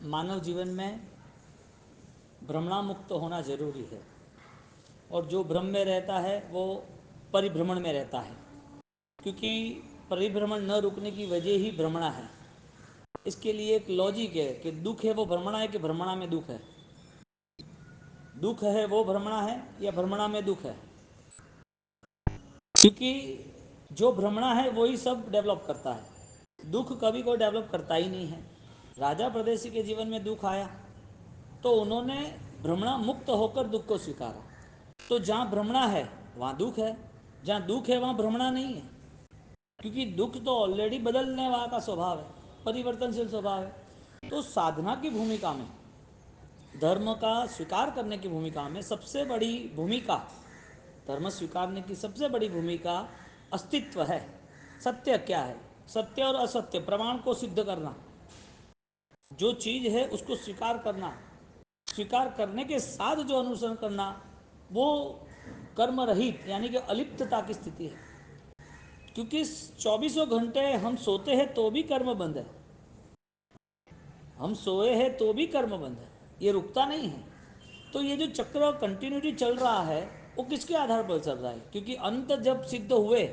मानव जीवन में भ्रमणा मुक्त होना जरूरी है। और जो भ्रम में रहता है वो परिभ्रमण में रहता है, क्योंकि परिभ्रमण न रुकने की वजह ही भ्रमणा है। इसके लिए एक लॉजिक है कि दुख है वो भ्रमणा है कि भ्रमणा में दुख है, दुख है वो भ्रमणा है या भ्रमणा में दुख है। क्योंकि जो भ्रमणा है वही सब डेवलप करता है, दुख कभी कोई डेवलप करता ही नहीं है। राजा प्रदेशी के जीवन में दुख आया तो उन्होंने भ्रमणा मुक्त होकर दुख को स्वीकारा। तो जहाँ भ्रमणा है वहाँ दुख है, जहाँ दुख है वहाँ भ्रमणा नहीं है, क्योंकि दुख तो ऑलरेडी बदलने वाला का स्वभाव है, परिवर्तनशील स्वभाव है। तो साधना की भूमिका में, धर्म का स्वीकार करने की भूमिका में सबसे बड़ी भूमिका, धर्म स्वीकारने की सबसे बड़ी भूमिका अस्तित्व है। सत्य क्या है, सत्य और असत्य प्रमाण को सिद्ध करना, जो चीज़ है उसको स्वीकार करना, स्वीकार करने के साथ जो अनुसरण करना, वो कर्म रहित यानी कि अलिप्तता की स्थिति है। क्योंकि 24 घंटे हम सोते हैं तो भी कर्म बंद है, हम सोए हैं तो भी कर्म बंद है, ये रुकता नहीं है। तो ये जो चक्र कंटिन्यूटी चल रहा है वो किसके आधार पर चल रहा है? क्योंकि अंत जब सिद्ध हुए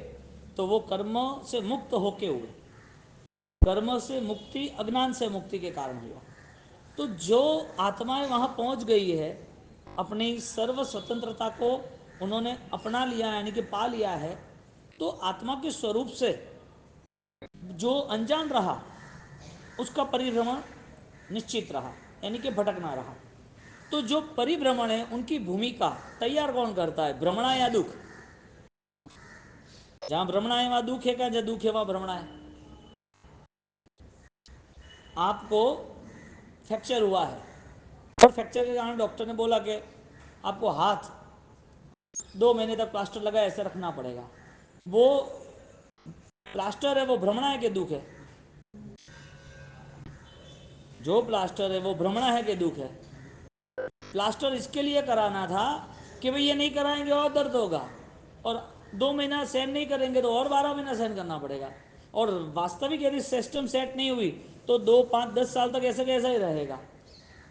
तो वो कर्म से मुक्त होके हुए, कर्म से मुक्ति अज्ञान से मुक्ति के कारण हुआ। तो जो आत्माएं वहाँ पहुँच गई है, अपनी सर्व स्वतंत्रता को उन्होंने अपना लिया यानी कि पा लिया है, तो आत्मा के स्वरूप से जो अनजान रहा उसका परिभ्रमण निश्चित रहा, यानी कि भटकना रहा। तो जो परिभ्रमण है उनकी भूमिका तैयार कौन करता है, भ्रमणा या दुख? जहाँ भ्रमणा है वहाँ दुख है क्या? जहाँ दुख है वहाँ भ्रमणा है। आपको फ्रैक्चर हुआ है और फ्रैक्चर के कारण डॉक्टर ने बोला कि आपको हाथ 2 महीने तक प्लास्टर लगा ऐसे रखना पड़ेगा। वो प्लास्टर है वो भ्रमणा है कि दुख है? जो प्लास्टर है वो भ्रमणा है कि दुख है? प्लास्टर इसके लिए कराना था कि भाई ये नहीं कराएंगे और दर्द होगा, और 2 महीना सहन नहीं करेंगे तो और 12 महीना सहन करना पड़ेगा। और वास्तविक यदि सिस्टम सेट नहीं हुई तो 2 5 10 साल तक ऐसे कैसा ही रहेगा।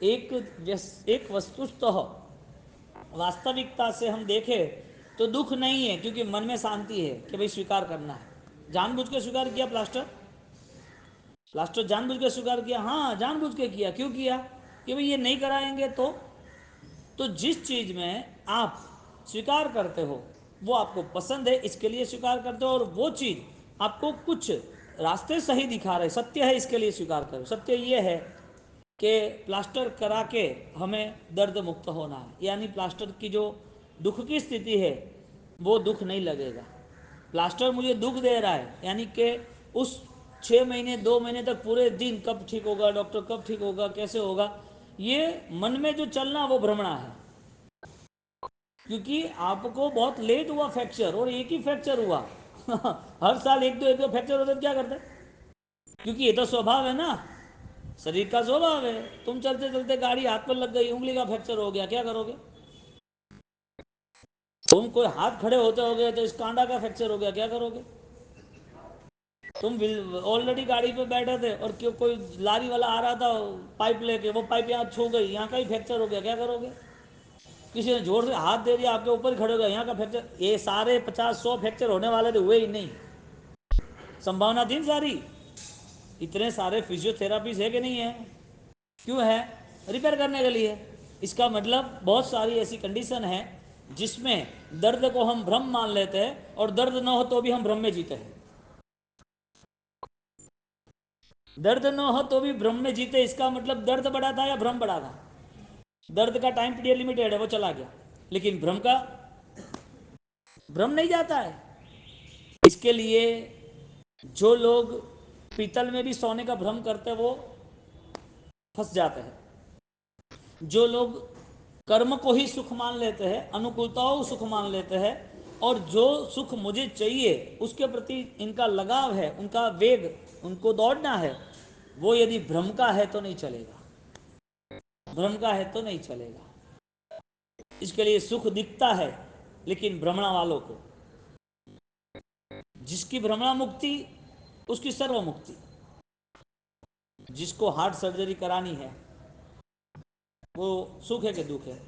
एक वस्तुतः वास्तविकता से हम देखें तो दुख नहीं है, क्योंकि मन में शांति है कि भाई स्वीकार करना है। जानबूझ के स्वीकार किया प्लास्टर, प्लास्टर जानबूझ के स्वीकार किया, हाँ जानबूझ के किया। क्यों किया? कि भाई ये नहीं कराएंगे तो जिस चीज़ में आप स्वीकार करते हो वो आपको पसंद है, इसके लिए स्वीकार करते हो, और वो चीज़ आपको कुछ रास्ते सही दिखा रहे, सत्य है, इसके लिए स्वीकार करो। सत्य ये है कि प्लास्टर करा के हमें दर्द मुक्त होना है, यानी प्लास्टर की जो दुख की स्थिति है वो दुख नहीं लगेगा। प्लास्टर मुझे दुख दे रहा है, यानी कि उस 6 महीने 2 महीने तक पूरे दिन कब ठीक होगा, डॉक्टर कब ठीक होगा, कैसे होगा, ये मन में जो चलना वो भ्रमणा है। क्योंकि आपको बहुत लेट हुआ फ्रैक्चर, और एक ही फ्रैक्चर हुआ हर साल एक दो फ्रैक्चर होते तो क्या करते? क्योंकि ये तो स्वभाव है ना, शरीर का स्वभाव है। तुम चलते चलते गाड़ी हाथ पर लग गई, उंगली का फ्रैक्चर हो गया, क्या करोगे? तुम कोई हाथ खड़े होते हो गए तो इस कांडा का फ्रैक्चर हो गया, क्या करोगे? तुम ऑलरेडी गाड़ी पे बैठे थे और क्यों कोई लारी वाला आ रहा था पाइप लेके, वो पाइप यहाँ छू गई, यहाँ का ही फ्रैक्चर हो गया, क्या करोगे? किसी ने जोर से हाथ दे दिया, आपके ऊपर खड़े हो गए, यहाँ का फ्रैक्चर। ये सारे 50 100 फ्रैक्चर होने वाले थे, हुए ही नहीं। संभावना थी सारी। इतने सारे फिजियोथेरापीज है कि नहीं है? क्यों है? रिपेयर करने के लिए। इसका मतलब बहुत सारी ऐसी कंडीशन है जिसमें दर्द को हम भ्रम मान लेते हैं, और दर्द न हो तो भी हम भ्रम में जीते हैं। दर्द न हो तो भी भ्रम में जीते, इसका मतलब दर्द बड़ा था या भ्रम बड़ा था? दर्द का टाइम पीरियड लिमिटेड है, वो चला गया, लेकिन भ्रम का भ्रम नहीं जाता है। इसके लिए जो लोग पीतल में भी सोने का भ्रम करते हैं वो फंस जाते हैं। जो लोग कर्म को ही सुख मान लेते हैं, अनुकूलताओं को सुख मान लेते हैं, और जो सुख मुझे चाहिए उसके प्रति इनका लगाव है, उनका वेग, उनको दौड़ना है, वो यदि भ्रम का है तो नहीं चलेगा, भ्रम का है तो नहीं चलेगा। इसके लिए सुख दिखता है, लेकिन भ्रमणा वालों को, जिसकी भ्रमणा मुक्ति उसकी सर्व मुक्ति। जिसको हार्ट सर्जरी करानी है वो सुख है कि दुख है?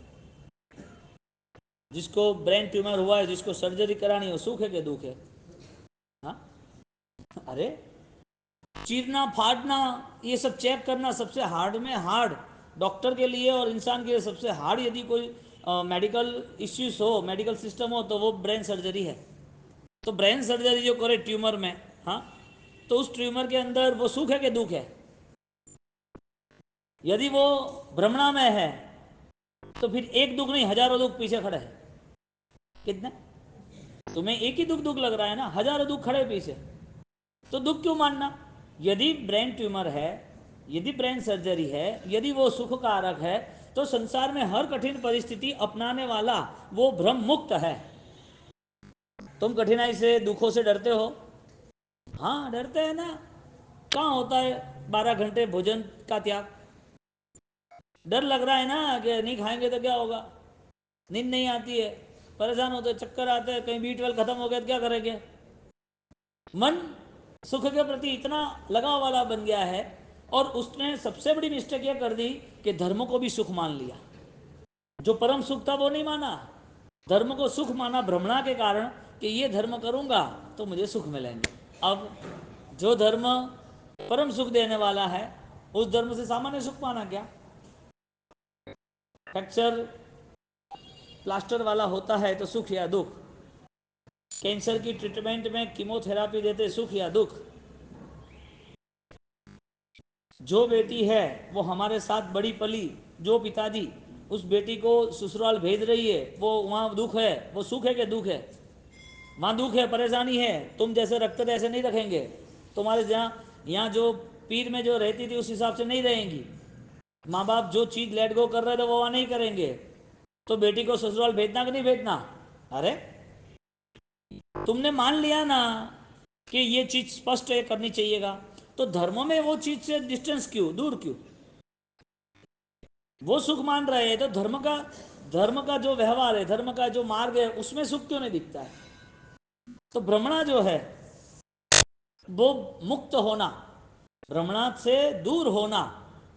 जिसको ब्रेन ट्यूमर हुआ है, जिसको सर्जरी करानी है, वो सुख है कि दुख है? हाँ, अरे चीरना फाड़ना, ये सब चेक करना सबसे हार्ड में हार्ड डॉक्टर के लिए और इंसान के लिए सबसे हार्ड यदि कोई मेडिकल इश्यूज हो, मेडिकल सिस्टम हो, तो वो ब्रेन सर्जरी है। तो ब्रेन सर्जरी जो करे ट्यूमर में, हाँ, तो उस ट्यूमर के अंदर वो सुख है कि दुख है? यदि वो भ्रमणा में है तो फिर एक दुख नहीं, हजारों दुख पीछे खड़े हैं। कितने? तुम्हें एक ही दुख दुख लग रहा है ना, हजारों दुख खड़े पीछे। तो दुख क्यों मानना? यदि ब्रेन ट्यूमर है, यदि ब्रेन सर्जरी है, यदि वो सुख कारक है, तो संसार में हर कठिन परिस्थिति अपनाने वाला वो भ्रम मुक्त है। तुम कठिनाई से, दुखों से डरते हो? हाँ डरते हैं ना। कहाँ होता है 12 घंटे भोजन का त्याग? डर लग रहा है ना कि नहीं खाएंगे तो क्या होगा, नींद नहीं आती है, परेशान होते, चक्कर आते हैं, कहीं B12 खत्म हो गया तो क्या करेंगे? मन सुख के प्रति इतना लगाव वाला बन गया है, और उसने सबसे बड़ी मिस्टेक यह कर दी कि धर्म को भी सुख मान लिया। जो परम सुख था वो नहीं माना, धर्म को सुख माना भ्रमणा के कारण, कि ये धर्म करूंगा तो मुझे सुख मिलेंगे। अब जो धर्म परम सुख देने वाला है, उस धर्म से सामान्य सुख माना क्या? फ्रैक्चर प्लास्टर वाला होता है तो सुख या दुख? कैंसर की ट्रीटमेंट में कीमोथेरापी देते, सुख या दुख? जो बेटी है वो हमारे साथ बड़ी पली, जो पिताजी उस बेटी को ससुराल भेज रही है, वो वहाँ दुख है, वो सुख है कि दुख है? वहाँ दुख है, परेशानी है। तुम जैसे रखते थे ऐसे नहीं रखेंगे, तुम्हारे जहाँ यहाँ जो पीर में जो रहती थी उस हिसाब से नहीं रहेंगी। माँ बाप जो चीज़ लेट गो कर रहे थे वो वहाँ नहीं करेंगे, तो बेटी को ससुराल भेजना कि नहीं भेजना? अरे तुमने मान लिया ना कि ये चीज़ स्पष्ट है, करनी चाहिएगा, तो धर्म में वो चीज़ से डिस्टेंस क्यों, दूर क्यों? वो सुख मान रहे हैं तो धर्म का जो व्यवहार है, धर्म का जो मार्ग है, उसमें सुख क्यों नहीं दिखता है? तो भ्रमणा जो है वो मुक्त होना, भ्रमणा से दूर होना,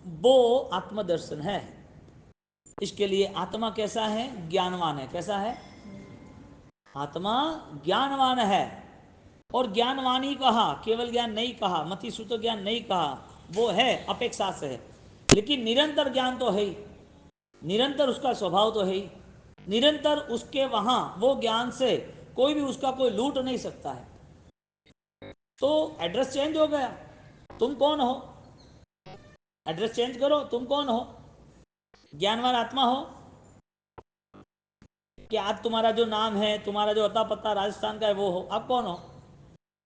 वो आत्मदर्शन है। इसके लिए आत्मा कैसा है? ज्ञानवान है। कैसा है? आत्मा ज्ञानवान है। और ज्ञानवान ही कहा, केवल ज्ञान नहीं कहा, मति सूत्र ज्ञान नहीं कहा, वो है अपेक्षा से है, लेकिन निरंतर ज्ञान तो है ही, निरंतर उसका स्वभाव तो है ही, निरंतर उसके वहां वो ज्ञान से कोई भी उसका कोई लूट नहीं सकता है। तो एड्रेस चेंज हो गया, तुम कौन हो? एड्रेस चेंज करो, तुम कौन हो? ज्ञानवान आत्मा हो कि आज तुम्हारा जो नाम है, तुम्हारा जो अता पता राजस्थान का है वो हो? आप कौन हो?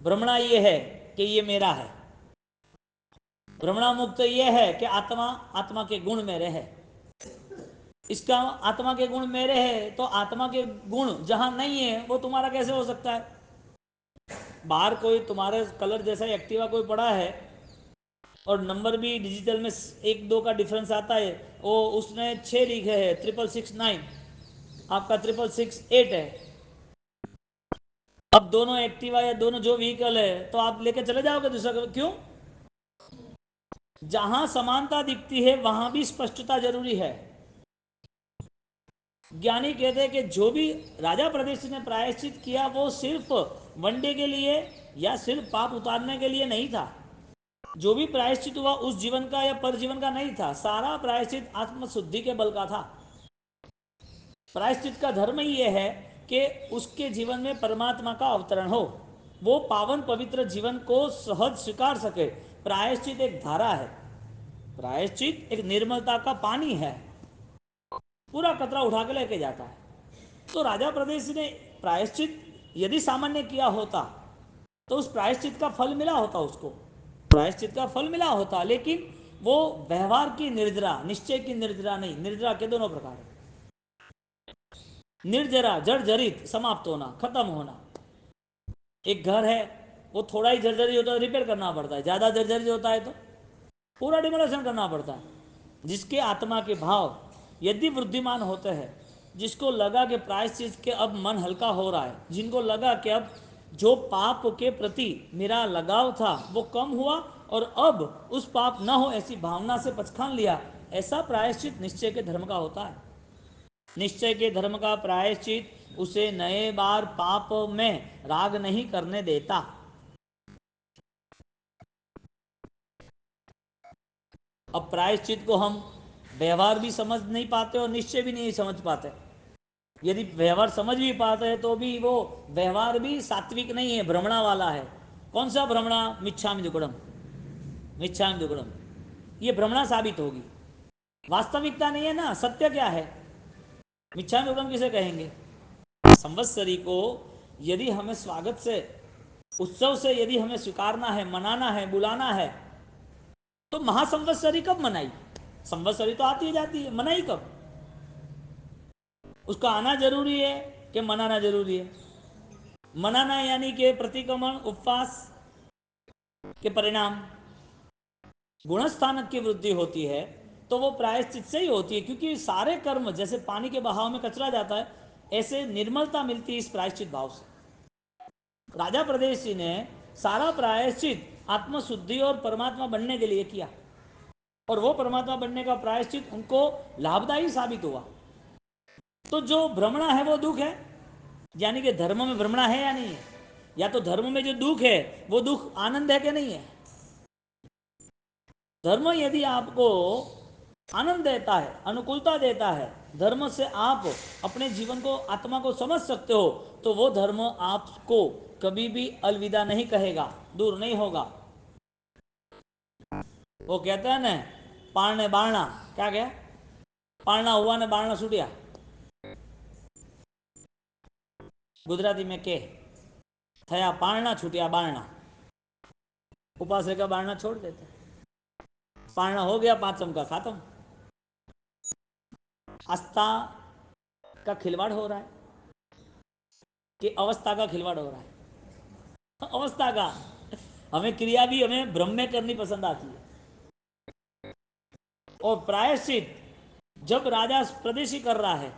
भ्रमणा ये है कि ये मेरा है। भ्रमणा मुक्त ये है कि आत्मा आत्मा के गुण में रहे। इसका आत्मा के गुण मेरे है, तो आत्मा के गुण जहां नहीं है वो तुम्हारा कैसे हो सकता है? बाहर कोई तुम्हारे कलर जैसा एक्टिवा कोई पड़ा है और नंबर भी डिजिटल में 1-2 का डिफरेंस आता है, वो उसने 6 लिखे है, 6669, आपका 6668 है। अब दोनों एक्टिवा या दोनों जो व्हीकल है तो आप लेके चले जाओगे दूसरा, क्यों? जहां समानता दिखती है वहां भी स्पष्टता जरूरी है। ज्ञानी कहते हैं कि जो भी राजा प्रदेश ने प्रायश्चित किया वो सिर्फ वनडे के लिए या सिर्फ पाप उतारने के लिए नहीं था। जो भी प्रायश्चित हुआ उस जीवन का या पर जीवन का नहीं था, सारा प्रायश्चित आत्मशुद्धि के बल का था। प्रायश्चित का धर्म ही यह है कि उसके जीवन में परमात्मा का अवतरण हो, वो पावन पवित्र जीवन को सहज स्वीकार सके। प्रायश्चित एक धारा है, प्रायश्चित एक निर्मलता का पानी है, पूरा कचरा उठा के लेके जाता है। तो राजा प्रदेश ने प्रायश्चित यदि सामान्य किया होता तो उस प्रायश्चित का फल मिला होता, उसको प्रायश्चित का फल मिला होता, लेकिन वो व्यवहार की निर्जरा, निश्चय की निर्जरा नहीं। निर्जरा के दोनों प्रकार है, निर्जरा जर्जरित, समाप्त होना, खत्म होना। एक घर है, वो थोड़ा ही जर्जरी होता है रिपेयर करना पड़ता है, ज़्यादा जर्जरी होता है तो पूरा डिमोलेशन करना पड़ता है। जिसके आत्मा के भाव यदि वृद्धिमान होते हैं, जिसको लगा कि प्रायश्चित के अब मन हल्का हो रहा है, जिनको लगा कि अब जो पाप के प्रति मेरा लगाव था वो कम हुआ, और अब उस पाप न हो ऐसी भावना से पचखान लिया, ऐसा प्रायश्चित निश्चय के धर्म का होता है। निश्चय के धर्म का प्रायश्चित उसे नए बार पाप में राग नहीं करने देता। अब प्रायश्चित को हम व्यवहार भी समझ नहीं पाते और निश्चय भी नहीं समझ पाते। यदि व्यवहार समझ भी पाते हैं तो भी वो व्यवहार भी सात्विक नहीं है, भ्रमणा वाला है। कौन सा भ्रमणा? मिच्छामि दुक्कडम, मिच्छामि दुक्कडम, ये भ्रमणा साबित होगी, वास्तविकता नहीं है ना। सत्य क्या है? मिच्छामि दुक्कडम किसे कहेंगे? संवत्सरी को यदि हमें स्वागत से, उत्सव से यदि हमें स्वीकारना है, मनाना है, बुलाना है, तो महासंवत्सरी कब मनाई? संवत्सरी तो आती जाती है, मनाई कब? उसका आना जरूरी है कि मनाना जरूरी है? मनाना यानी कि प्रतिक्रमण, उपवास के परिणाम, गुणस्थानक की वृद्धि होती है, तो वो प्रायश्चित से ही होती है। क्योंकि सारे कर्म जैसे पानी के बहाव में कचरा जाता है, ऐसे निर्मलता मिलती है इस प्रायश्चित भाव से। राजा प्रदेशी ने सारा प्रायश्चित आत्मशुद्धि और परमात्मा बनने के लिए किया, और वो परमात्मा बनने का प्रायश्चित उनको लाभदायी साबित हुआ। तो जो भ्रमणा है वो दुख है, यानी कि धर्म में भ्रमणा है या नहीं है? या तो धर्म में जो दुख है वो दुख आनंद है कि नहीं है? धर्म यदि आपको आनंद देता है, अनुकूलता देता है, धर्म से आप अपने जीवन को, आत्मा को समझ सकते हो, तो वो धर्म आपको कभी भी अलविदा नहीं कहेगा, दूर नहीं होगा। वो कहते हैं ना, पालने बालना, क्या क्या? पालना हुआ ने बालना छूटिया, गुजराती में के थया पालना छूटिया बालना। उपास का बालना छोड़ देते, पालना हो गया पांचम का खत्म। आस्था का खिलवाड़ हो रहा है कि अवस्था का खिलवाड़ हो रहा है? अवस्था का। हमें क्रिया भी हमें ब्रह्म में करनी पसंद आती है। और प्रायश्चित जब राजा प्रदेशी कर रहा है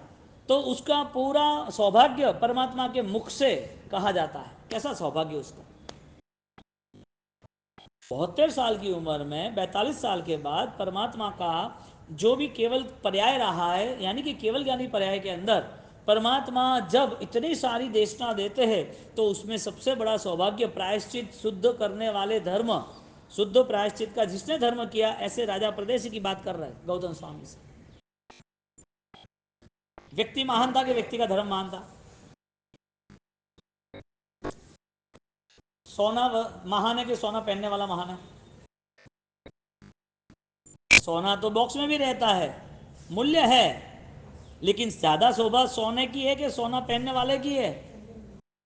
तो उसका पूरा सौभाग्य परमात्मा के मुख से कहा जाता है। कैसा सौभाग्य उसका? 72 साल की उम्र में 42 साल के बाद परमात्मा का जो भी केवल पर्याय रहा है, यानी कि केवल ज्ञानी पर्याय के अंदर परमात्मा जब इतनी सारी देशना देते हैं, तो उसमें सबसे बड़ा सौभाग्य प्रायश्चित शुद्ध करने वाले धर्म, शुद्ध प्रायश्चित का जिसने धर्म किया, ऐसे राजा प्रदेश की बात कर रहे हैं गौतम स्वामी से। व्यक्ति महान था कि व्यक्ति का धर्म महान था? सोना महान है कि सोना पहनने वाला महान है? सोना तो बॉक्स में भी रहता है, मूल्य है, लेकिन ज्यादा शोभा सोने की है कि सोना पहनने वाले की है?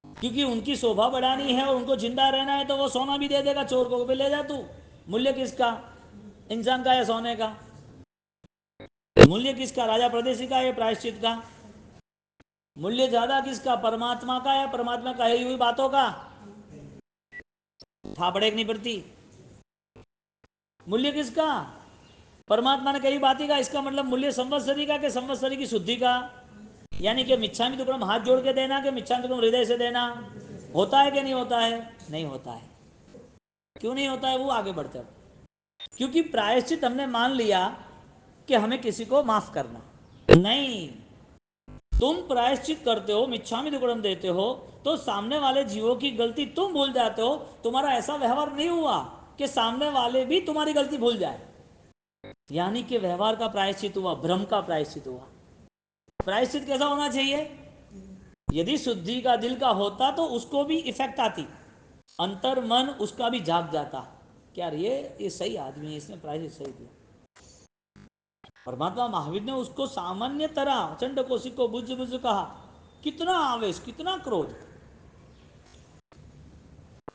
क्योंकि उनकी शोभा बढ़ानी है और उनको जिंदा रहना है, तो वो सोना भी दे देगा चोर को, भी ले जा तू। मूल्य किसका? इंसान का या सोने का? मूल्य किसका? राजा प्रदेशी का या प्रायश्चित का? मूल्य ज्यादा किसका? परमात्मा का या परमात्मा कही हुई बातों का? थापड़े नहीं पड़ती। मूल्य किसका? परमात्मा ने कही बाती का। इसका मतलब मूल्य संवत्सरी का कि संवत्सरी की शुद्धि का? यानी कि मिच्छामि दुक्कडम हाथ जोड़ के देना कि मिच्छामि दुक्कडम हृदय से देना? होता है कि नहीं होता है? नहीं होता है। क्यों नहीं होता है? वो आगे बढ़ते हैं। क्योंकि प्रायश्चित हमने मान लिया कि हमें किसी को माफ करना नहीं। तुम प्रायश्चित करते हो, मिच्छामि दुक्कडम देते हो, तो सामने वाले जीवों की गलती तुम भूल जाते हो। तुम्हारा ऐसा व्यवहार नहीं हुआ कि सामने वाले भी तुम्हारी गलती भूल जाए, यानी कि व्यवहार का प्रायश्चित हुआ, भ्रम का प्रायश्चित हुआ। प्रायश्चित कैसा होना चाहिए? यदि शुद्धि का दिल का होता तो उसको भी इफेक्ट आती, अंतर मन उसका भी जाग जाता, क्या ये सही आदमी है, इसने प्रायश्चित सही दिया। परमात्मा महावीर ने उसको सामान्य तरह चंड कौशिक को बुझ बुझ कहा। कितना आवेश, कितना क्रोध!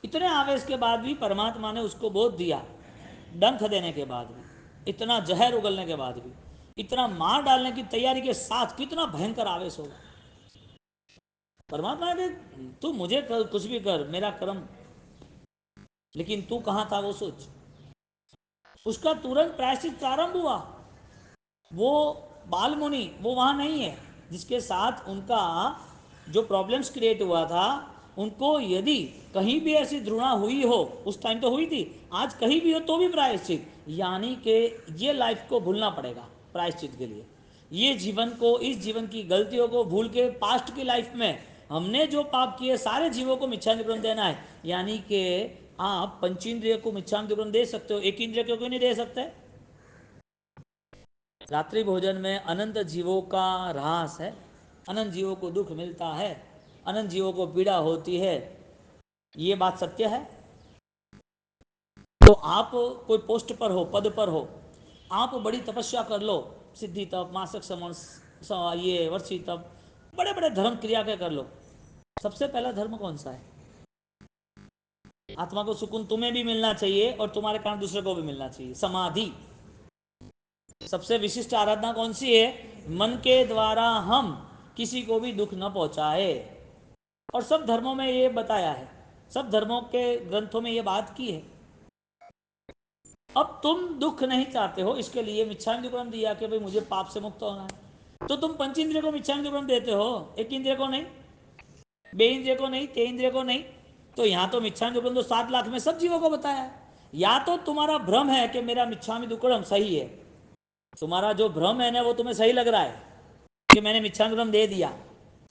इतने आवेश के बाद भी परमात्मा ने उसको बोध दिया, डंक देने के बाद भी, इतना जहर उगलने के बाद भी, इतना मार डालने की तैयारी के साथ, कितना भयंकर आवेश होगा। परमात्मा ने, तू मुझे कर, कुछ भी कर, मेरा कर्म, लेकिन तू कहां था वो सोच। उसका तुरंत प्रायश्चित प्रारंभ हुआ। वो बाल मुनि वो वहां नहीं है जिसके साथ उनका जो प्रॉब्लम्स क्रिएट हुआ था, उनको यदि कहीं भी ऐसी द्रोणा हुई हो, उस टाइम तो हुई थी, आज कहीं भी हो तो भी प्रायश्चित, यानी कि ये लाइफ को भूलना पड़ेगा प्रायश्चित के लिए। ये जीवन को, इस जीवन की गलतियों को भूल के पास्ट की लाइफ में हमने जो पाप किए सारे जीवों को मिच्छामिदुक्कड़म देना है। यानी कि आप पंचेंद्रिय को मिच्छामिदुक्कड़म दे सकते हो, एक इंद्रिय को क्यों नहीं दे सकते? रात्रि भोजन में अनंत जीवों का ह्रास है, अनंत जीवों को दुख मिलता है, अनंत जीवों को पीड़ा होती है, ये बात सत्य है। तो आप कोई पोस्ट पर हो, पद पर हो, आप बड़ी तपस्या कर लो, सिद्धि तप, मासक समन, ये वर्षी तप, बड़े बड़े धर्म क्रिया के कर लो, सबसे पहला धर्म कौन सा है? आत्मा को सुकून तुम्हें भी मिलना चाहिए और तुम्हारे कारण दूसरे को भी मिलना चाहिए, समाधि। सबसे विशिष्ट आराधना कौन सी है? मन के द्वारा हम किसी को भी दुख न पहुंचाए। और सब धर्मों में ये बताया है, सब धर्मों के ग्रंथों में ये बात की है। अब तुम दुख नहीं चाहते हो, इसके लिए मिच्छामिदुक्कड़म दिया कि भाई मुझे पाप से मुक्त होना है, तो तुम पंचेंद्रिय को मिच्छामिदुक्कड़म देते हो, एक इंद्रिय को नहीं, बे इंद्रिय को नहीं, ते इंद्रिय को नहीं। तो यहां तो मिच्छामिदुक्कड़म तो 7 लाख में सब जीवों को बताया है। या तो तुम्हारा भ्रम है कि मेरा मिच्छामिदुक्कड़म सही है, तुम्हारा जो भ्रम है ना वो तुम्हें सही लग रहा है कि मैंने मिच्छामिदुक्कड़म दे दिया,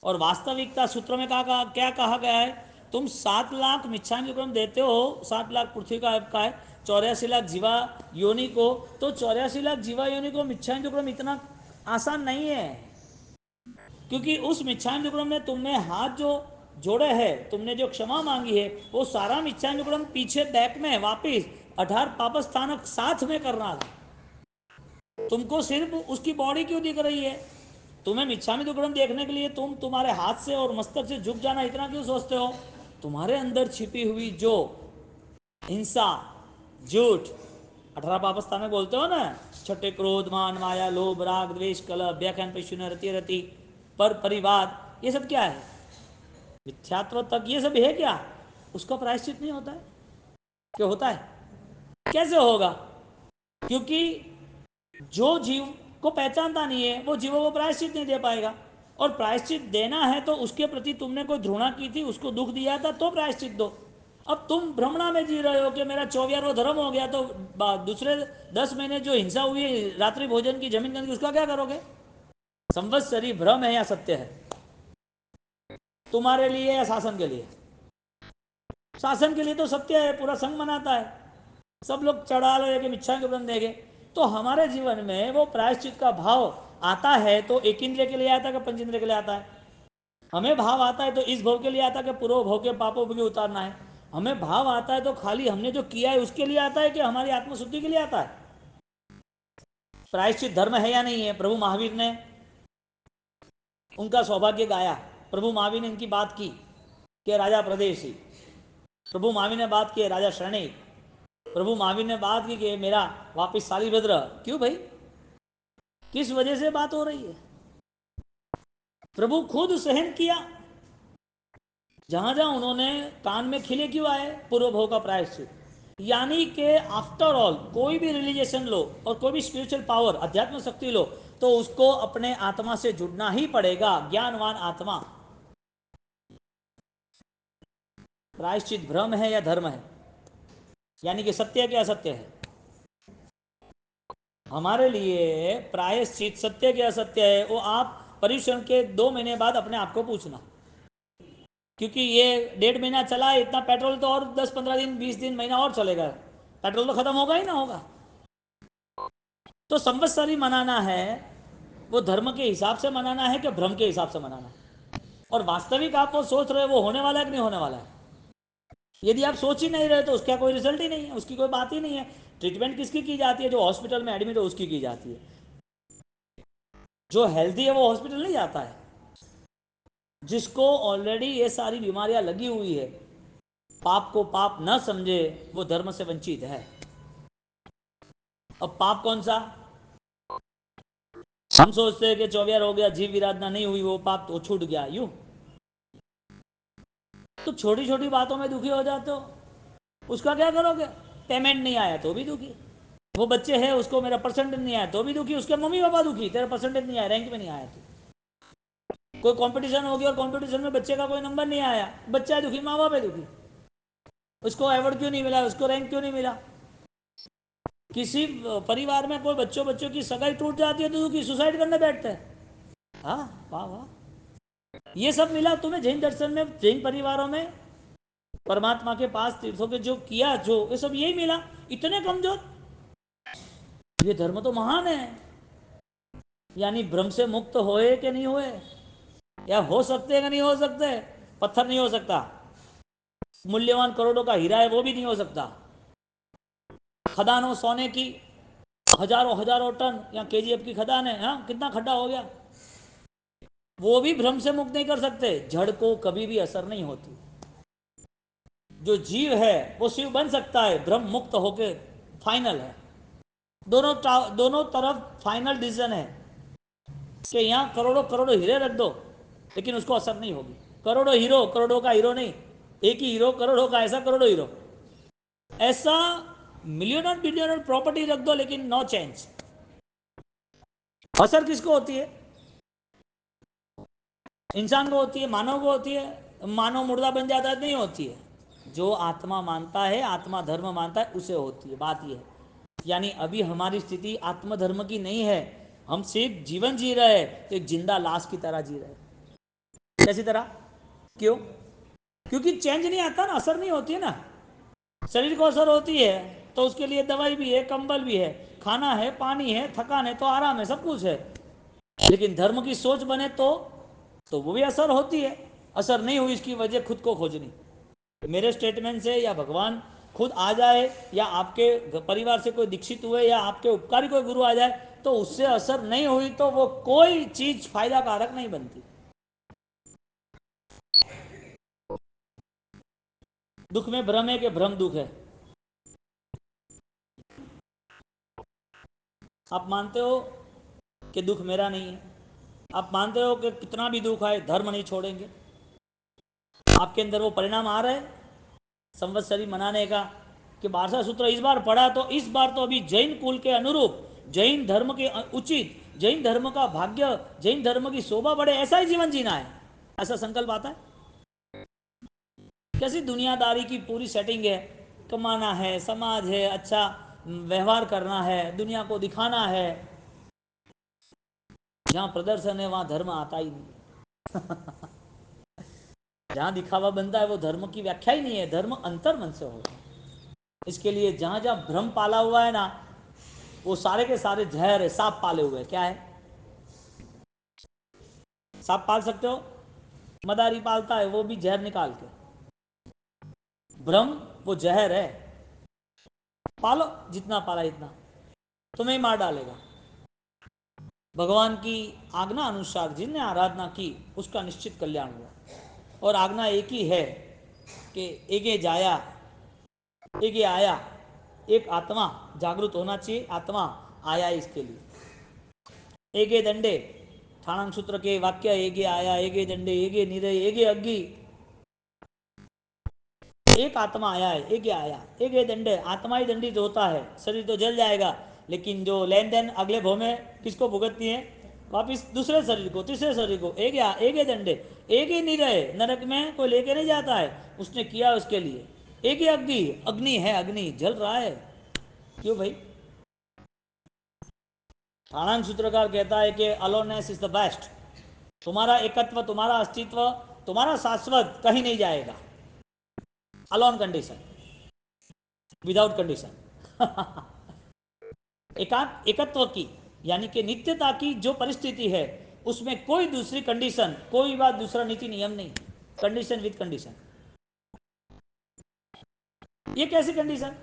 और वास्तविकता सूत्र में क्या कहा गया है? तुम 7 लाख मिच्छामिदुक्कड़म देते हो, 7 लाख पृथ्वी का आपका है, 84 लाख जीवा योनि को, तो 84 लाख जीवा योनि को मिच्छामिदुक्कड़म इतना आसान नहीं है। क्योंकि उस मिच्छामिदुक्कड़म में तुमने हाथ जो जोड़े है, तुमने जो क्षमा मांगी है, वो सारा मिच्छामिदुक्कड़म पीछे बैक में वापिस 18 पापस्थानक साथ में करना था। तुमको सिर्फ उसकी बॉडी क्यों दिख रही है? तुम्हें मिच्छामिदुक्कड़म देखने के लिए तुम्हारे हाथ से और मस्तक से झुक जाना इतना क्यों सोचते हो? तुम्हारे अंदर छिपी हुई जो हिंसा, झूठ, 18 पापस्थानक बोलते हो ना, छठे क्रोध, मान, माया, लोभ, राग, द्वेष, कलह, व्याख्यान, पैशुन्य, रति रति, पर परिवाद, ये सब क्या है? मिथ्यात्व तक ये सब है क्या? उसका प्रायश्चित नहीं होता है? क्यों होता है? कैसे होगा? क्योंकि जो जीव को पहचानता नहीं है वो जीवों को प्रायश्चित नहीं दे पाएगा, और प्रायश्चित देना है तो उसके प्रति तुमने कोई घृणा की थी, उसको दुख दिया था, तो प्रायश्चित दो। अब तुम भ्रमणा में जी रहे हो कि मेरा 24वां धर्म हो गया, तो दूसरे 10 महीने जो हिंसा हुई रात्रि भोजन की, जमीन गंदगी, उसका क्या करोगे? संवत्सरी भ्रम है या सत्य है? तुम्हारे लिए या शासन के लिए? शासन के लिए तो सत्य है, पूरा संघ मनाता है, सब लोग चढ़ा लो कि मिच्छामिदुक्कड़म देंगे। तो हमारे जीवन में वो प्रायश्चित का भाव आता है तो एक इंद्रिय के लिए आता है कि पंच इंद्रिय के लिए आता है? हमें भाव आता है तो इस भव के लिए आता है कि पूर्व भव के पापों को भी उतारना है? हमें भाव आता है तो खाली हमने जो किया है उसके लिए आता है कि हमारी आत्मशुद्धि के लिए आता है? प्रायश्चित धर्म है या नहीं है? प्रभु महावीर ने उनका सौभाग्य गाया, प्रभु महावीर ने इनकी बात की कि राजा प्रदेशी, प्रभु महावीर ने बात की राजा शरणी, प्रभु महावीर ने बात की कि मेरा वापिस शालिभद्र। क्यों भाई, किस वजह से बात हो रही है? प्रभु खुद सहन किया, जहां जहां उन्होंने कान में खिले क्यों आए? पूर्व भोग का प्रायश्चित। यानी कि आफ्टर ऑल कोई भी रिलीजिएशन लो और कोई भी स्पिरिचुअल पावर, अध्यात्म शक्ति लो, तो उसको अपने आत्मा से जुड़ना ही पड़ेगा, ज्ञानवान आत्मा। प्रायश्चित भ्रम है या धर्म है? यानी कि सत्य है कि असत्य है? हमारे लिए प्रायश्चित सत्य के असत्य है, वो आप परीक्षण के 2 महीने बाद अपने आप को पूछना। क्योंकि ये 1.5 महीना चला है, इतना पेट्रोल तो और 10-15 दिन, 20 दिन, महीना और चलेगा, पेट्रोल तो खत्म होगा ही ना होगा। तो संवत्सरी मनाना है, वो धर्म के हिसाब से मनाना है कि भ्रम के हिसाब से मनाना है? और वास्तविक आप वो सोच रहे हो वो होने वाला है कि नहीं होने वाला है? यदि आप सोच ही नहीं रहे तो उसका कोई रिजल्ट ही नहीं है, उसकी कोई बात ही नहीं है। ट्रीटमेंट किसकी की जाती है? जो हॉस्पिटल में एडमिट हो उसकी की जाती है। जो हेल्दी है वो हॉस्पिटल नहीं जाता है। जिसको ऑलरेडी ये सारी बीमारियां लगी हुई है, पाप को पाप न समझे, वो धर्म से वंचित है। अब पाप कौन सा? हम सोचते हैं कि 24 हो गया, जीव विराधना नहीं हुई, वो पाप तो छूट गया, यूं। तो छोटी छोटी बातों में दुखी हो जाते हो, उसका क्या करोगे? पेमेंट नहीं आया तो भी दुखी, वो बच्चे हैं उसको मेरा परसेंटेज नहीं आया तो भी दुखी, उसके मम्मी पापा दुखी, तेरा परसेंटेज नहीं आया, रैंक में नहीं आया तो। कोई कंपटीशन हो गया और कंपटीशन में बच्चे का कोई नंबर नहीं आया, बच्चा है दुखी, माँ बाप है दुखी, उसको अवार्ड क्यों नहीं मिला, उसको रैंक क्यों नहीं मिला। किसी परिवार में कोई बच्चों बच्चों की सगाई टूट जाती है तो दुखी, सुसाइड करने बैठते हैं। हाँ, वाह वाह, ये सब मिला तुम्हें जैन दर्शन में, जैन परिवारों में, परमात्मा के पास तीर्थों के जो किया, जो ये सब यही मिला। इतने कमजोर, ये धर्म तो महान है। यानी भ्रम से मुक्त होए कि नहीं होए, या हो सकते हैं कि नहीं हो सकते। पत्थर नहीं हो सकता, मूल्यवान करोड़ों का हीरा है वो भी नहीं हो सकता, खदानों सोने की हजारों हजारों टन, या केजीएफ की खदान है, हाँ कितना खड्डा हो गया, वो भी भ्रम से मुक्त नहीं कर सकते। जड़ को कभी भी असर नहीं होती। जो जीव है वो शिव बन सकता है भ्रम मुक्त होके, फाइनल है। दोनों तरफ फाइनल डिसीजन है कि यहाँ करोड़ों करोड़ों हीरे रख दो, लेकिन उसको असर नहीं होगी। करोड़ों हीरो, करोड़ों का हीरो नहीं, एक ही हीरो करोड़ों का, ऐसा करोड़ों हीरो, ऐसा मिलियन और बिलियन और प्रॉपर्टी रख दो, लेकिन नो चेंज। असर किसको होती है? इंसान को होती है, मानव को होती है। मानव मुर्दा बन जाता है, नहीं होती है। जो आत्मा मानता है, आत्मा धर्म मानता है, उसे होती है। बात यह है, यानी अभी हमारी स्थिति आत्मधर्म की नहीं है। हम सिर्फ जीवन जी रहे हैं, एक जिंदा लाश की तरह जी रहे हैं। कैसी तरह? क्यों? क्योंकि चेंज नहीं आता ना, असर नहीं होती है ना। शरीर को असर होती है तो उसके लिए दवाई भी है, कंबल भी है, खाना है, पानी है, थकान है तो आराम है, सब कुछ है। लेकिन धर्म की सोच बने तो वो भी असर होती है। असर नहीं हुई इसकी वजह खुद को खोजनी। मेरे स्टेटमेंट से या भगवान खुद आ जाए, या आपके परिवार से कोई दीक्षित हुए, या आपके उपकारी कोई गुरु आ जाए, तो उससे असर नहीं हुई तो वो कोई चीज फायदा कारक नहीं बनती। दुख में भ्रम है कि भ्रम दुख है? आप मानते हो कि दुख मेरा नहीं है, आप मानते हो कि कितना भी दुख आए धर्म नहीं छोड़ेंगे, आपके अंदर वो परिणाम आ रहे हैं संवत्सरी मनाने का, कि 12 सूत्र इस बार पढ़ा तो इस बार तो अभी जैन कुल के अनुरूप, जैन धर्म के उचित, जैन धर्म का भाग्य, जैन धर्म की शोभा बढ़े, ऐसा ही जीवन जीना है, ऐसा संकल्प आता है। कैसी दुनियादारी की पूरी सेटिंग है, कमाना है, समाज है, अच्छा व्यवहार करना है, दुनिया को दिखाना है। जहाँ प्रदर्शन है वहाँ धर्म आता ही नहीं। जहाँ दिखावा बनता है वो धर्म की व्याख्या ही नहीं है। धर्म अंतर मन से होगा। इसके लिए जहाँ जहाँ भ्रम पाला हुआ है ना, वो सारे के सारे जहर है, सांप पाले हुए। क्या है? सांप पाल सकते हो? मदारी पालता है, वो भी जहर निकाल के। भ्रम वो जहर है, पालो जितना पाला इतना, तुम्हें मार डालेगा। भगवान की आज्ञा अनुसार जिनने आराधना की उसका निश्चित कल्याण हुआ। और आज्ञा एक ही है कि एगे जाया, एगे आया। एक आत्मा जागृत होना चाहिए, आत्मा आया इसके लिए। एगे दंडे, ठाणांग सूत्र के वाक्य, एगे आया, एगे दंडे, एगे निरय, एगे अग्गी। एक आत्मा आया है, एक आया, एक ये दंड है। आत्मा ही दंडित होता है, शरीर तो जल जाएगा, लेकिन जो लेन देन अगले भव में किसको भुगतती है? वापिस दूसरे शरीर को, तीसरे शरीर को। एक ही दंडे, एक ही निरय, नरक में कोई लेके नहीं जाता है, उसने किया उसके लिए। एक ही अग्नि, अग्नि है, अग्नि जल रहा है। क्यों भाई? प्राणांग सूत्रकार कहता है कि अलोनेस इज द बेस्ट। तुम्हारा एकत्व, तुम्हारा अस्तित्व, तुम्हारा शाश्वत कहीं नहीं जाएगा। Alone condition, without condition. एकत्व की, यानी कि नित्यता की जो परिस्थिति है, उसमें कोई दूसरी कंडीशन, कोई बात दूसरा नीति नियम नहीं। Condition with condition. ये कैसी कंडीशन,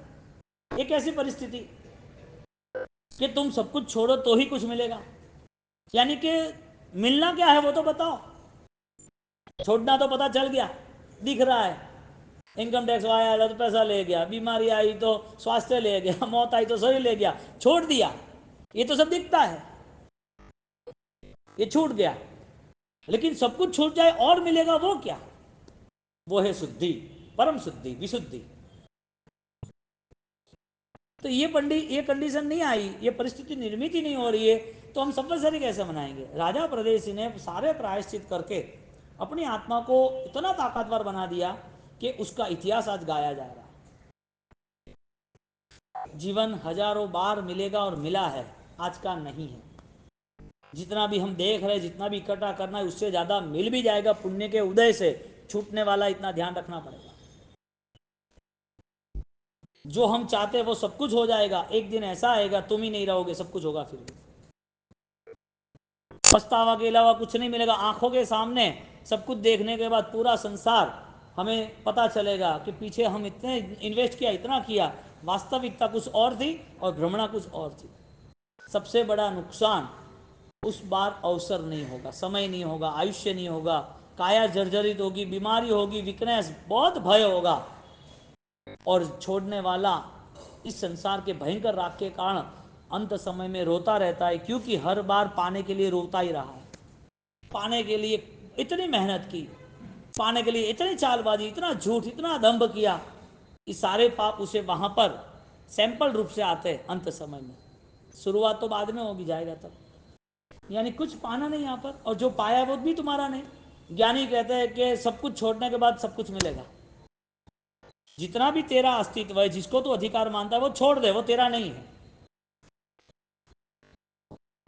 ये कैसी परिस्थिति कि तुम सब कुछ छोड़ो तो ही कुछ मिलेगा? यानी कि मिलना क्या है वो तो बताओ। छोड़ना तो पता चल गया, दिख रहा है। इनकम टैक्स आया तो पैसा ले गया, बीमारी आई तो स्वास्थ्य ले गया, मौत आई तो शरीर ले गया, छोड़ दिया। ये तो सब दिखता है, ये छूट गया। लेकिन सब कुछ छूट जाए और मिलेगा वो क्या? वो है शुद्धि, परम शुद्धि, विशुद्धि। तो ये कंडीशन नहीं आई, ये परिस्थिति निर्मित ही नहीं हो रही है, तो हम संवत्सरी कैसे मनाएंगे? राजा प्रदेशी ने सारे प्रायश्चित करके अपनी आत्मा को इतना ताकतवर बना दिया कि उसका इतिहास आज गाया जा रहा है। जीवन हजारों बार मिलेगा और मिला है, आज का नहीं है। जितना भी हम देख रहे हैं, जितना भी इकट्ठा करना है, उससे ज्यादा मिल भी जाएगा पुण्य के उदय से, छूटने वाला इतना ध्यान रखना पड़ेगा। जो हम चाहते हैं वो सब कुछ हो जाएगा, एक दिन ऐसा आएगा तुम ही नहीं रहोगे, सब कुछ होगा फिर भी। पछतावा के अलावा कुछ नहीं मिलेगा। आंखों के सामने सब कुछ देखने के बाद पूरा संसार हमें पता चलेगा कि पीछे हम इतने इन्वेस्ट किया, इतना किया, वास्तविकता कुछ और थी और भ्रमणा कुछ और थी। सबसे बड़ा नुकसान उस बार अवसर नहीं होगा, समय नहीं होगा, आयुष्य नहीं होगा, काया जर्जरित होगी, बीमारी होगी, वीकनेस, बहुत भय होगा। और छोड़ने वाला इस संसार के भयंकर राग के कारण अंत समय में रोता रहता है, क्योंकि हर बार पाने के लिए रोता ही रहा है। पाने के लिए इतनी मेहनत की, पाने के लिए इतनी चालबाजी, इतना झूठ, इतना दंभ किया, ये सारे पाप उसे वहां पर सैंपल रूप से आते हैं अंत समय में। शुरुआत तो बाद में होगी, जाएगा तब। यानी कुछ पाना नहीं यहाँ पर, और जो पाया वो भी तुम्हारा नहीं। ज्ञानी कहते हैं कि सब कुछ छोड़ने के बाद सब कुछ मिलेगा। जितना भी तेरा अस्तित्व है, जिसको तू अधिकार मानता है, वो छोड़ दे, वो तेरा नहीं है।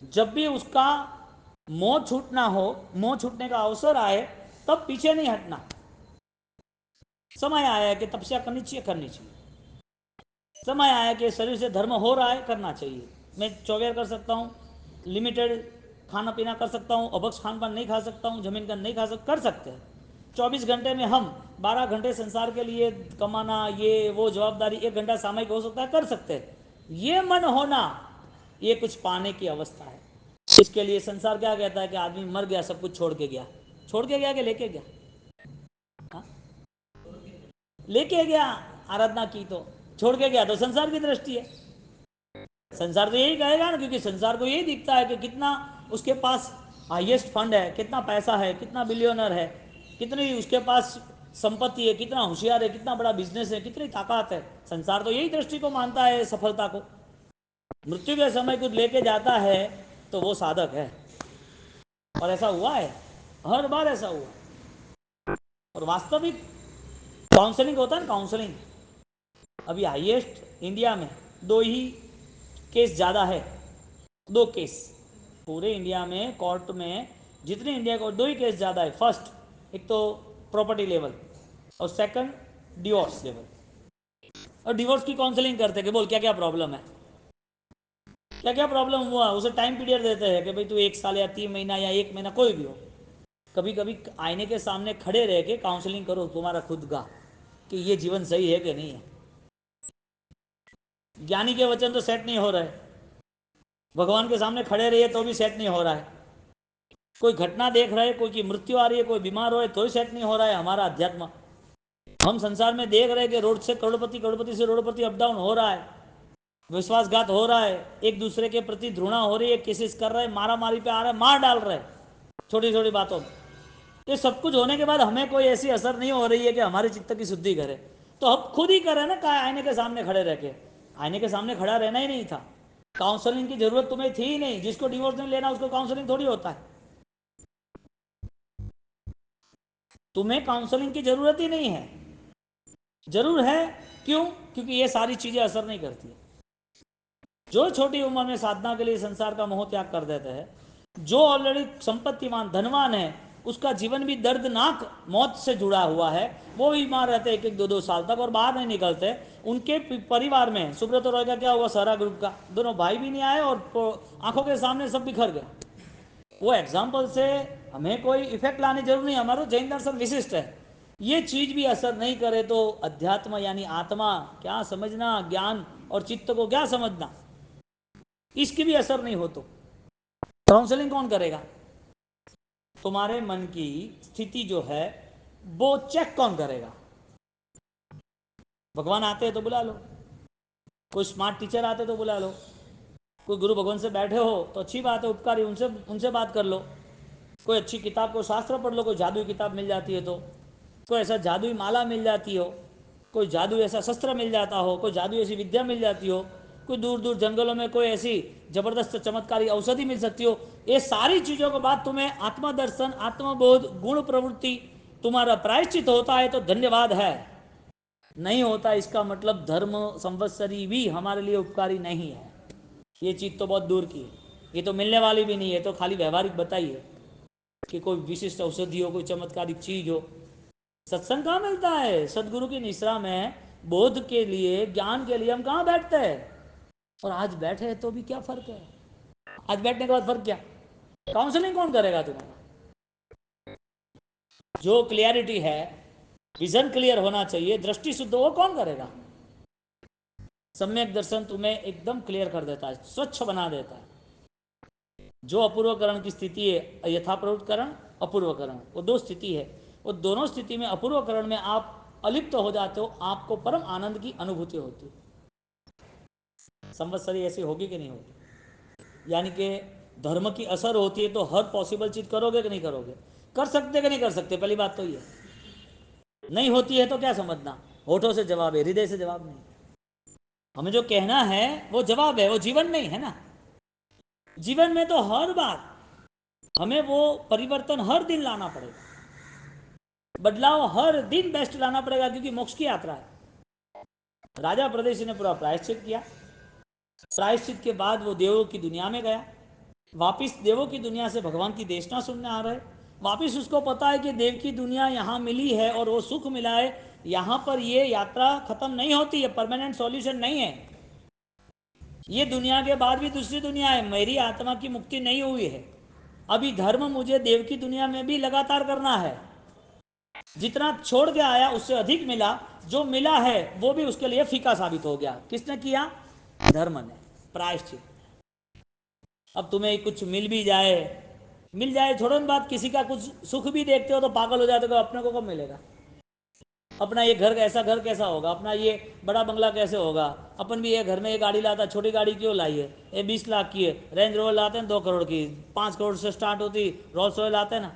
जब भी उसका मोह छूटना हो, मोह छूटने का अवसर आए, तब पीछे नहीं हटना। समय आया है कि तपस्या करनी चाहिए, करनी चाहिए। समय आया कि शरीर से धर्म हो रहा है, करना चाहिए। मैं चौवेर कर सकता हूँ, लिमिटेड खाना पीना कर सकता हूँ, अभक्ष खान पान नहीं खा सकता हूँ, जमीन का नहीं खा सकता, कर सकते हैं। 24 घंटे में हम 12 घंटे संसार के लिए कमाना, ये वो जवाबदारी, 1 घंटा सामयिक हो सकता है, कर सकते हैं। ये मन होना, ये कुछ पाने की अवस्था है। इसके लिए संसार क्या कहता है कि आदमी मर गया, सब कुछ छोड़ के गया। छोड़ के गया कि लेके गया? हा? लेके गया। आराधना की तो छोड़ के गया, तो संसार की दृष्टि है। संसार तो यही कहेगा ना, क्योंकि संसार को यही दिखता है कि कितना उसके पास हाईएस्ट फंड है, कितना पैसा है, कितना बिलियनर है, कितनी उसके पास संपत्ति है, कितना होशियार है, कितना बड़ा बिजनेस है, कितनी ताकत है। संसार तो यही दृष्टि को मानता है, सफलता को। मृत्यु के समय कुछ लेके जाता है तो वो साधक है। और ऐसा हुआ है, हर बार ऐसा हुआ। और वास्तविक काउंसलिंग होता है ना, काउंसलिंग, अभी हाईएस्ट इंडिया में 2 ही केस ज़्यादा है। 2 केस पूरे इंडिया में कोर्ट में, जितने इंडिया को 2 ही केस ज़्यादा है। फर्स्ट, एक तो प्रॉपर्टी लेवल, और सेकंड डिवोर्स लेवल। और डिवोर्स की काउंसलिंग करते कि बोल क्या क्या प्रॉब्लम है, क्या क्या प्रॉब्लम हुआ, उसे टाइम पीरियड देते हैं कि भाई तू 1 साल या 3 महीना या 1 महीना, कोई भी हो। कभी कभी आईने के सामने खड़े रह के काउंसलिंग करो तुम्हारा खुद का, कि ये जीवन सही है कि नहीं है। ज्ञानी के वचन तो सेट नहीं हो रहे, भगवान के सामने खड़े रहिए तो भी सेट नहीं हो रहा है। कोई घटना देख रहे, कोई की मृत्यु आ रही है, कोई बीमार हो रहा है, तो ही सेट नहीं हो रहा है हमारा अध्यात्म। हम संसार में देख रहे हैं कि रोड से करोड़पति, करोड़पति से करोड़पति अप डाउन हो रहा है, विश्वासघात हो रहा है, एक दूसरे के प्रति घृणा हो रही है, केसेस कर रहे हैं, मारा मारी पे आ रहे हैं, मार डाल रहे हैं छोटी छोटी बातों में। ये सब कुछ होने के बाद हमें कोई ऐसी असर नहीं हो रही है कि हमारे चित्त की शुद्धि करे, तो हम खुद ही करें ना। क्या आईने के सामने खड़े रह के? आईने के सामने खड़ा रहना ही नहीं था। काउंसलिंग की जरूरत तुम्हें थी ही नहीं। जिसको डिवोर्स नहीं लेना उसको काउंसलिंग थोड़ी होता है। तुम्हें काउंसलिंग की जरूरत ही नहीं है। जरूर है, क्यों? क्योंकि ये सारी चीजें असर नहीं करती। जो छोटी उम्र में साधना के लिए संसार का मोह त्याग कर देते हैं, जो ऑलरेडी संपत्तिवान धनवान है, उसका जीवन भी दर्दनाक मौत से जुड़ा हुआ है, वो बीमार रहते एक एक 2-2 साल तक और बाहर नहीं निकलते। उनके परिवार में सुब्रत रॉय का क्या हुआ, सारा ग्रुप का, दोनों भाई भी नहीं आए और आंखों के सामने सब बिखर गए। वो एग्जाम्पल से हमें कोई इफेक्ट लाने जरूर नहीं, हमारा जैन दर्शन विशिष्ट है। ये चीज भी असर नहीं करे तो अध्यात्म यानी आत्मा क्या समझना, ज्ञान और चित्त को क्या समझना, इसकी भी असर नहीं हो तो काउंसलिंग कौन करेगा? तुम्हारे मन की स्थिति जो है वो चेक कौन करेगा? भगवान आते हैं तो बुला लो, कोई स्मार्ट टीचर आते तो बुला लो, कोई गुरु भगवान से बैठे हो तो अच्छी बात है, उपकारी, उनसे उनसे बात कर लो। कोई अच्छी किताब को शास्त्र पढ़ लो, कोई जादुई किताब मिल जाती है तो, कोई ऐसा जादुई माला मिल जाती हो, कोई जादू ऐसा शस्त्र मिल जाता हो, कोई जादू ऐसी विद्या मिल जाती हो, कोई दूर दूर जंगलों में कोई ऐसी जबरदस्त चमत्कारी औषधि मिल सकती हो। ये सारी चीज़ों के बाद तुम्हें आत्मदर्शन, आत्मबोध, गुण प्रवृत्ति, तुम्हारा प्रायश्चित होता है तो धन्यवाद है, नहीं होता इसका मतलब धर्म संवत्सरी भी हमारे लिए उपकारी नहीं है। ये चीज़ तो बहुत दूर की है, ये तो मिलने वाली भी नहीं है, तो खाली व्यवहारिक बताइए कि कोई विशिष्ट औषधि हो, कोई चमत्कारिक चीज हो। सत्संग कहाँ मिलता है? सदगुरु की निश्रा में बोध के लिए, ज्ञान के लिए हम कहाँ बैठते हैं? और आज बैठे हैं तो भी क्या फर्क है? आज बैठने के बाद फर्क क्या? काउंसलिंग कौन करेगा तुम्हारा? जो क्लियरिटी है, विजन क्लियर होना चाहिए, दृष्टि शुद्ध, वो कौन करेगा? सम्यक दर्शन तुम्हें एकदम क्लियर कर देता है, स्वच्छ बना देता है। जो अपूर्वकरण की स्थिति है, यथाप्रवृत्तकरण, अपूर्वकरण, वो दो स्थिति है। वो दोनों स्थिति में, अपूर्वकरण में आप अलिप्त हो जाते हो, आपको परम आनंद की अनुभूति होती है। संवत्सरी ऐसी होगी कि नहीं होगी? यानी कि धर्म की असर होती है तो हर पॉसिबल चीज करोगे कि नहीं करोगे? कर सकते कि नहीं कर सकते? पहली बात तो ये नहीं होती है तो क्या समझना, होठों से जवाब है, हृदय से जवाब नहीं। हमें जो कहना है वो जवाब है, वो जीवन नहीं है ना। जीवन में तो हर बार हमें वो परिवर्तन हर दिन लाना पड़ेगा, बदलाव हर दिन बेस्ट लाना पड़ेगा, क्योंकि मोक्ष की यात्रा है। राजा प्रदेशी ने पूरा प्रायश्चित किया, प्रायश्चित के बाद वो देवों की दुनिया में गया, वापिस देवों की दुनिया से भगवान की देशना सुनने आ रहे, वापिस उसको पता है कि देव की दुनिया यहाँ मिली है और वो सुख मिला है, यहाँ पर ये यात्रा खत्म नहीं होती है, परमानेंट सॉल्यूशन नहीं है, ये दुनिया के बाद भी दूसरी दुनिया है, मेरी आत्मा की मुक्ति नहीं हुई है, अभी धर्म मुझे देव की दुनिया में भी लगातार करना है, जितना छोड़ के आया उससे अधिक मिला, जो मिला है वो भी उसके लिए फीका साबित हो गया। किसने किया? धर्म ने, प्रायश्चित। अब तुम्हें कुछ मिल जाए छोड़ो न बात, किसी का कुछ सुख भी देखते हो तो पागल हो जाते हो, अपने को कब मिलेगा? अपना ये घर, ऐसा घर कैसा होगा, अपना ये बड़ा बंगला कैसे होगा, अपन भी ये घर में ये गाड़ी लाता, छोटी गाड़ी क्यों लाई है, ये 20 लाख की है, रेंज रोवर लाते हैं 2 करोड़ की, 5 करोड़ से स्टार्ट होती रोल्स रॉयल लाते हैं ना।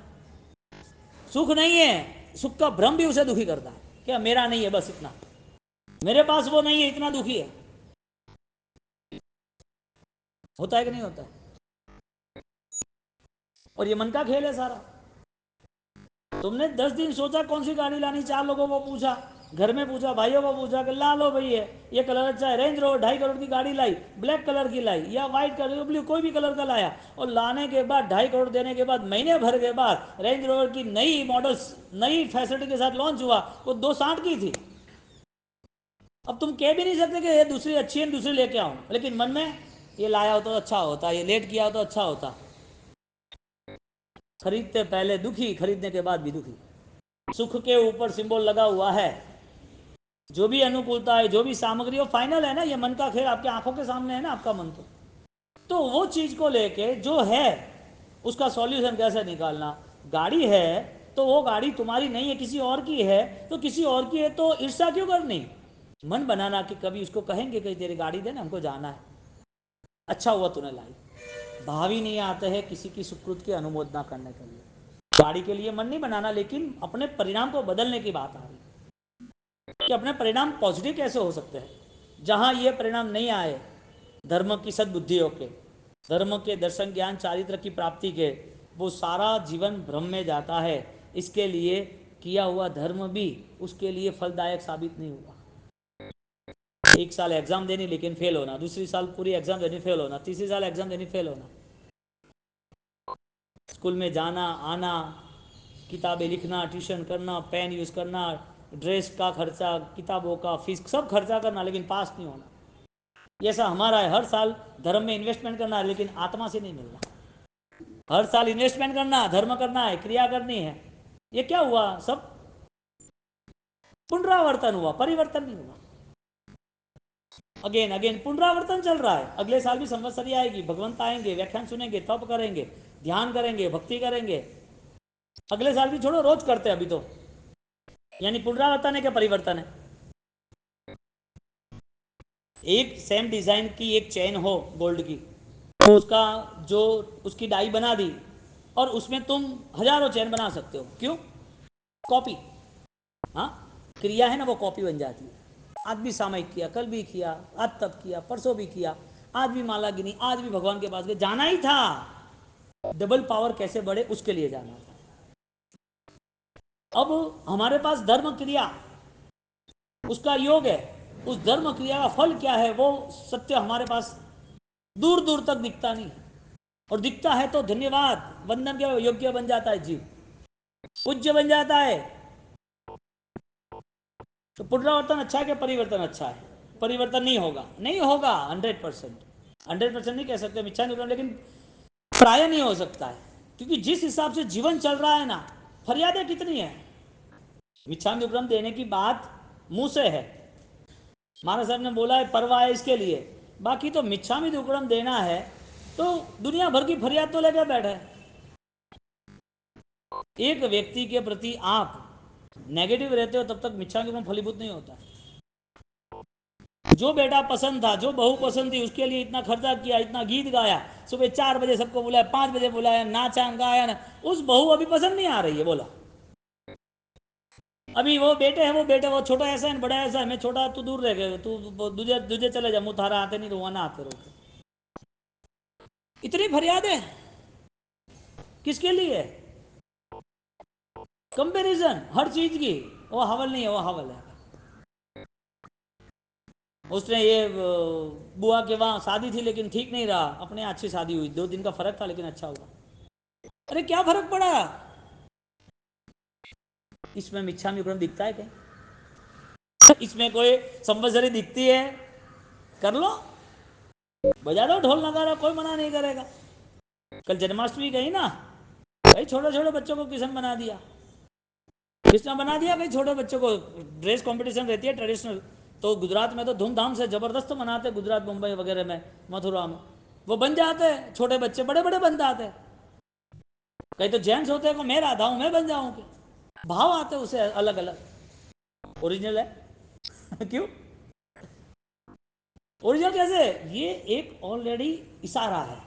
सुख नहीं है, सुख का भ्रम भी उसे दुखी करता है, क्या मेरा नहीं है बस इतना, मेरे पास वो नहीं है, इतना दुखी है। होता है कि नहीं होता है? और ये मन का खेल है सारा। तुमने 10 दिन सोचा कौन सी गाड़ी लानी, 4 लोगों को पूछा, घर में पूछा, भाइयों को पूछा कि ला लो भाई ये कलर अच्छा है, रेंज रोवर 2.5 करोड़ की गाड़ी लाई, ब्लैक कलर की लाई या व्हाइट कलर, ब्लू, कोई भी कलर का लाया, और लाने के बाद 2.5 करोड़ देने के बाद महीने भर के बाद रेंज रोवर की नई मॉडल्स नई फैसिलिटी के साथ लॉन्च हुआ, वो 260 की थी। अब तुम कह भी नहीं सकते कि ये दूसरी अच्छी है, दूसरी लेके आऊं, लेकिन मन में ये लाया हो तो अच्छा होता, ये लेट किया हो तो अच्छा होता। खरीदते पहले दुखी, खरीदने के बाद भी दुखी। सुख के ऊपर सिंबल लगा हुआ है, जो भी अनुकूलता है, जो भी सामग्री, वो फाइनल है ना, ये मन का खेल आपकी आंखों के सामने है ना, आपका मन तो वो चीज को लेके जो है उसका सॉल्यूशन कैसे निकालना। गाड़ी है तो वो गाड़ी तुम्हारी नहीं है, किसी और की है, तो किसी और की है तो ईर्ष्या क्यों करनी? मन बनाना कि कभी उसको कहेंगे कि तेरी गाड़ी दे ना, हमको जाना है, अच्छा हुआ तूने लाई। भाव ही नहीं आते हैं किसी की सुकृत की अनुमोदना करने के लिए। गाड़ी के लिए मन नहीं बनाना, लेकिन अपने परिणाम को बदलने की बात आ रही कि अपने परिणाम पॉजिटिव कैसे हो सकते हैं। जहां ये परिणाम नहीं आए धर्म की सद्बुद्धियों के, धर्म के दर्शन ज्ञान चारित्र की प्राप्ति के, वो सारा जीवन भ्रम में जाता है। इसके लिए किया हुआ धर्म भी उसके लिए फलदायक साबित नहीं हुआ। 1 साल एग्जाम देनी लेकिन फेल होना, दूसरी साल पूरी एग्जाम देनी फेल होना, तीसरी साल एग्जाम देनी फेल होना, स्कूल में जाना आना, किताबें लिखना, ट्यूशन करना, पेन यूज़ करना, ड्रेस का खर्चा, किताबों का फीस, सब खर्चा करना, लेकिन पास नहीं होना। ये ऐसा हमारा है, हर साल धर्म में इन्वेस्टमेंट करना है लेकिन आत्मा से नहीं मिलना। हर साल इन्वेस्टमेंट करना, धर्म करना है, क्रिया करनी है, ये क्या हुआ? सब पुनरावर्तन हुआ, परिवर्तन नहीं हुआ। अगेन अगेन पुनरावर्तन चल रहा है। अगले साल भी संवत्सरी आएगी, भगवंत आएंगे, व्याख्यान सुनेंगे, तप करेंगे, ध्यान करेंगे, भक्ति करेंगे। अगले साल भी छोड़ो, रोज करते हैं अभी तो, यानी पुनरावर्तन है क्या परिवर्तन है? एक सेम डिजाइन की एक चेन हो गोल्ड की, तो उसका जो उसकी डाई बना दी और उसमें तुम हजारों चेन बना सकते हो, क्यों? कॉपी। हाँ, क्रिया है ना, वो कॉपी बन जाती है। आज भी सामयिक किया, कल भी किया, आज तब किया, परसों भी किया, आज भी माला गिनी, आज भी भगवान के पास गए, जाना ही था। डबल पावर कैसे बढ़े उसके लिए जाना था। अब हमारे पास धर्म क्रिया उसका योग है, उस धर्म क्रिया का फल क्या है वो सत्य हमारे पास दूर दूर तक दिखता नहीं, और दिखता है तो धन्यवाद वंदन के योग्य बन जाता है जीव, पूज्य बन जाता है। तो पुनरावर्तन अच्छा है कि परिवर्तन अच्छा है? परिवर्तन नहीं होगा, नहीं होगा 100%, 100% नहीं कह सकते मिच्छा निवृत्ति, लेकिन प्राय नहीं हो सकता है, क्योंकि जिस हिसाब से जीवन चल रहा है ना, फरियादें कितनी है। मिच्छा निवृत्ति देने की बात मुंह से है, महाराज साहब ने बोला है परवाह है इसके लिए, बाकी तो मिच्छामी दुक्कड़म देना है तो दुनिया भर की फरियाद तो लेकर बैठे। एक व्यक्ति के प्रति आप नेगेटिव रहते हो तब तक मिच्छा दुक्कड़म फलीभूत नहीं होता। जो बेटा पसंद था, जो बहू पसंद थी, उसके लिए इतना खर्चा किया, इतना गीत गाया, सुबह 4 बजे सबको बुलाया, 5 बजे बुलाया, नाचा गाया ना, उस बहू अभी पसंद नहीं आ रही है। बोला अभी वो बेटे है, वो छोटा ऐसा है, बड़ा ऐसा है, मैं छोटा, तू दूर रह गए, तू दूजे दूजे चले जा, मुँह थारा आते नहीं, रोना आते रहो। इतनी फरियाद है किसके लिए? कंपैरिजन हर चीज की। वो हवल नहीं है, वो हवल है। उसने ये बुआ के वहां शादी थी लेकिन ठीक नहीं रहा, अपने अच्छी शादी हुई, 2 दिन का फर्क था लेकिन अच्छा हुआ। अरे क्या फर्क पड़ा? इसमें मिच्छा में दिखता है क्या? इसमें कोई संवत्सरी दिखती है? कर लो, बजा दो ढोल नगारा, कोई मना नहीं करेगा। कल जन्माष्टमी गई ना भाई, छोटे छोटे बच्चों को किशन बना दिया, कृष्णा बना दिया भाई। छोटे बच्चों को ड्रेस कंपटीशन रहती है ट्रेडिशनल, तो गुजरात में तो धूमधाम से जबरदस्त मनाते, गुजरात मुंबई वगैरह में, मथुरा में वो बन जाते हैं छोटे बच्चे, बड़े बड़े बन जाते हैं। कहीं तो जेंट्स होते हैं को मैं राधा हूं, मैं बन जाऊं क्या? भाव आते उसे अलग अलग। ओरिजिनल है क्यों? ओरिजिनल कैसे? ये एक ऑलरेडी इशारा है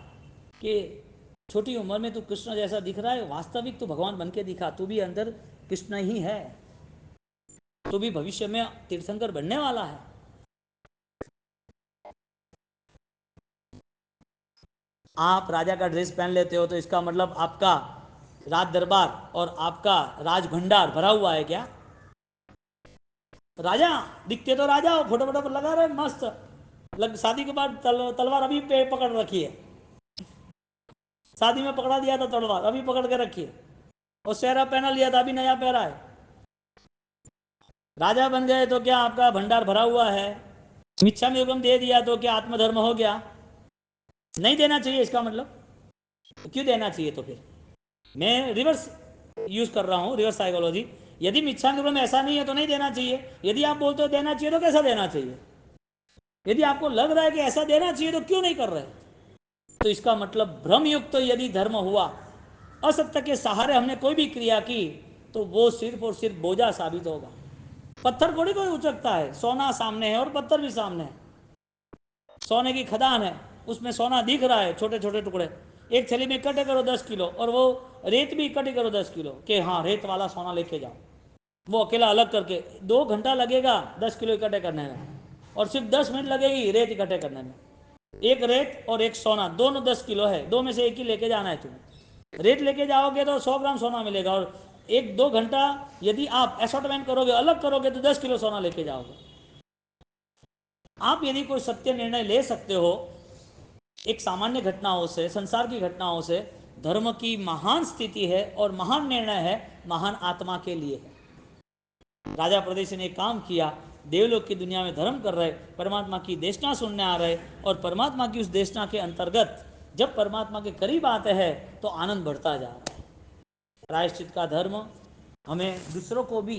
कि छोटी उम्र में तू कृष्ण जैसा दिख रहा है, वास्तविक तू भगवान बन के दिखा, तू भी अंदर कृष्ण ही है, तू भी भविष्य में तीर्थंकर बनने वाला है। आप राजा का ड्रेस पहन लेते हो तो इसका मतलब आपका राज दरबार और आपका राज भंडार भरा हुआ है क्या? राजा दिखते तो राजा हो, फोटो फोटो लगा रहे मस्त, शादी के बाद तलवार अभी पे पकड़ रखी है, शादी में पकड़ा दिया था तलवार, अभी पकड़ के रखी है, और सेहरा पहना लिया था, अभी नया पहरा है। राजा बन गए तो क्या आपका भंडार भरा हुआ है? मिच्छा में हुक्म दे दिया तो क्या आत्मधर्म हो गया? नहीं देना चाहिए इसका मतलब? तो क्यों देना चाहिए? तो फिर मैं रिवर्स यूज कर रहा हूँ, रिवर्स साइकोलॉजी। यदि मिच्छांग्रह में ऐसा नहीं है तो नहीं देना चाहिए, यदि आप बोलते हो देना चाहिए तो कैसा देना चाहिए? यदि आपको लग रहा है कि ऐसा देना चाहिए तो क्यों नहीं कर रहे? तो इसका मतलब भ्रमयुक्त तो यदि धर्म हुआ, असत्य के सहारे हमने कोई भी क्रिया की, तो वो सिर्फ और सिर्फ बोझा साबित होगा। पत्थर थोड़ी कोई उचकता है, सोना सामने है और पत्थर भी सामने है। सोने की खदान है, उसमें सोना दिख रहा है, छोटे छोटे टुकड़े, एक थैली में इकट्ठे करो 10 किलो, और वो रेत भी इकट्ठी करो 10 किलो, कि हाँ रेत वाला सोना लेके जाओ। वो अकेला अलग करके 2 घंटा लगेगा 10 किलो इकट्ठे करने में, और सिर्फ 10 मिनट लगेगी रेत इकट्ठे करने में। एक रेत और एक सोना, दोनों 10 किलो है, दो में से एक ही लेके जाना है तुम्हें। रेत लेके जाओगे तो 100 ग्राम सोना मिलेगा, और 1-2 घंटा यदि आप एसोर्टमेंट करोगे, अलग करोगे, तो 10 किलो सोना लेके जाओगे। आप यदि कोई सत्य निर्णय ले सकते हो एक सामान्य घटनाओं से, संसार की घटनाओं से, धर्म की महान स्थिति है और महान निर्णय है, महान आत्मा के लिए है। राजा प्रदेशी ने काम किया, देवलोक की दुनिया में धर्म कर रहे, परमात्मा की देशना सुनने आ रहे, और परमात्मा की उस देशना के अंतर्गत जब परमात्मा के करीब आते हैं तो आनंद बढ़ता जा रहा है। प्रायश्चित का धर्म हमें दूसरों को भी